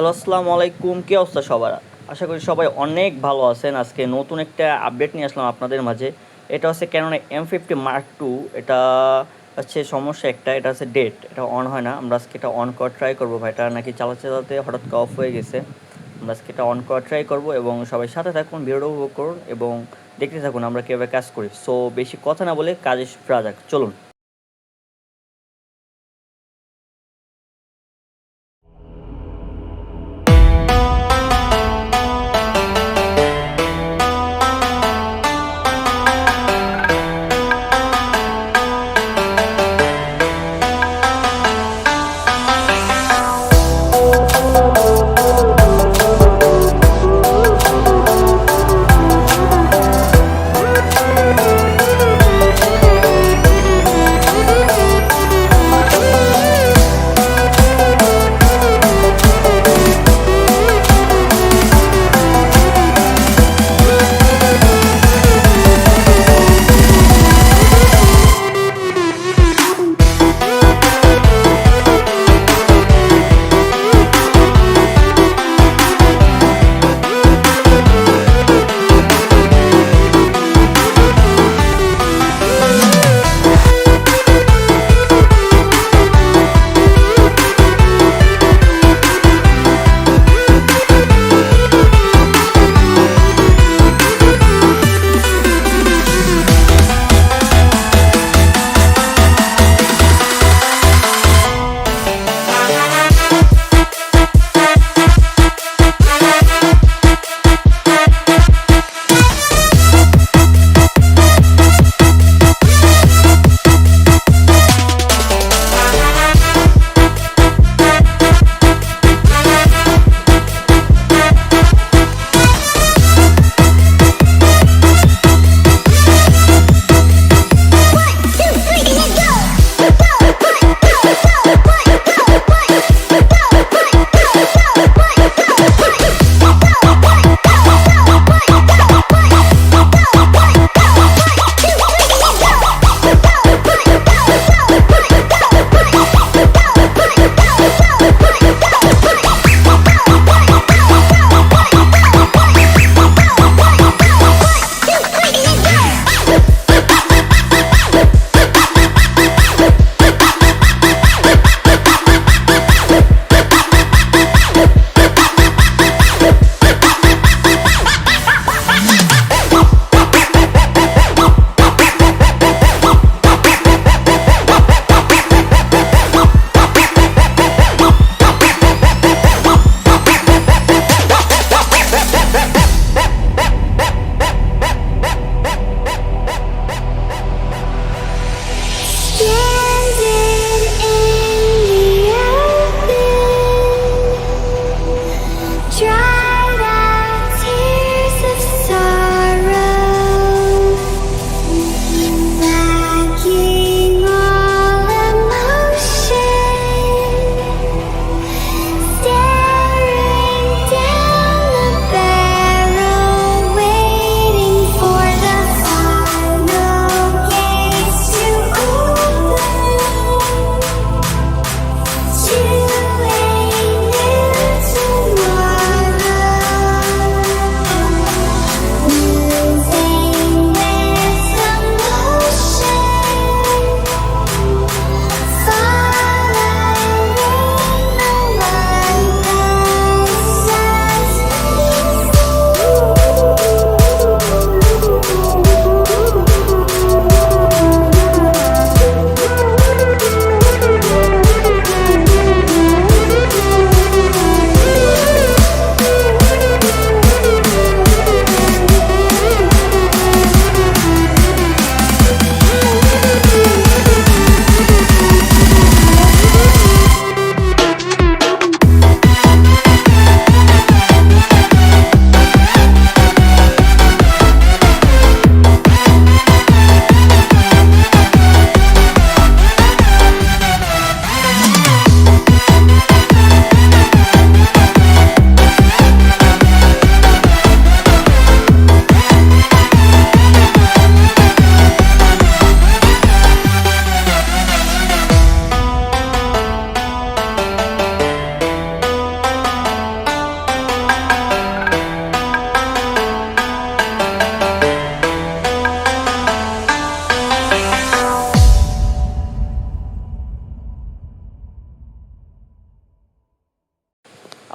Hello, আসসালামু আলাইকুম। কী অবস্থা সবার? আশা করি সবাই অনেক ভালো আছেন। আজকে নতুন একটা আপডেট নিয়ে আসলাম আপনাদের মাঝে। এটা হচ্ছে Canon M50 Mark II। এটা হচ্ছে সমস্যা একটা, এটা হচ্ছে ডেট, এটা অন হয় না। আমরা আজকে এটা অন করার ট্রাই করবো। ভাই, এটা নাকি চালাতে চালাতে হঠাৎ করে অফ হয়ে গেছে। আমরা আজকে এটা অন করার ট্রাই করবো এবং সবাই সাথে থাকুন, ভিডিওটা উপভোগ করুন এবং দেখতে থাকুন আমরা কীভাবে কাজ করি। সো বেশি কথা না বলে কাজে ফেরা যাক, চলুন।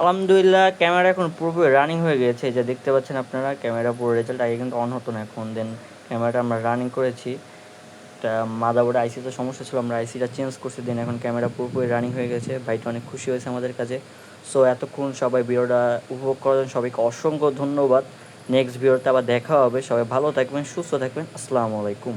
আলহামদুলিল্লাহ ক্যামেরা এখন পুরোপুরি রানিং হয়ে গেছে, যে দেখতে পাচ্ছেন আপনারা ক্যামেরা পুরো রেজাল্ট আগে কিন্তু অন হতো না, এখন দেন ক্যামেরাটা আমরা রানিং করেছি। একটা মাদারবোর্ডে আইসিতে সমস্যা ছিল, আমরা আইসিটা চেঞ্জ করছি, দেন এখন ক্যামেরা পুরোপুরি রানিং হয়ে গেছে। ভাইটা অনেক খুশি হয়েছে আমাদের কাছে। সো এতক্ষণ সবাই ভিডিওটা উপভোগ করার জন্য সবাইকে অসংখ্য ধন্যবাদ। নেক্সট ভিডিওতে আবার দেখা হবে। সবাই ভালো থাকবেন, সুস্থ থাকবেন। আসসালামু আলাইকুম।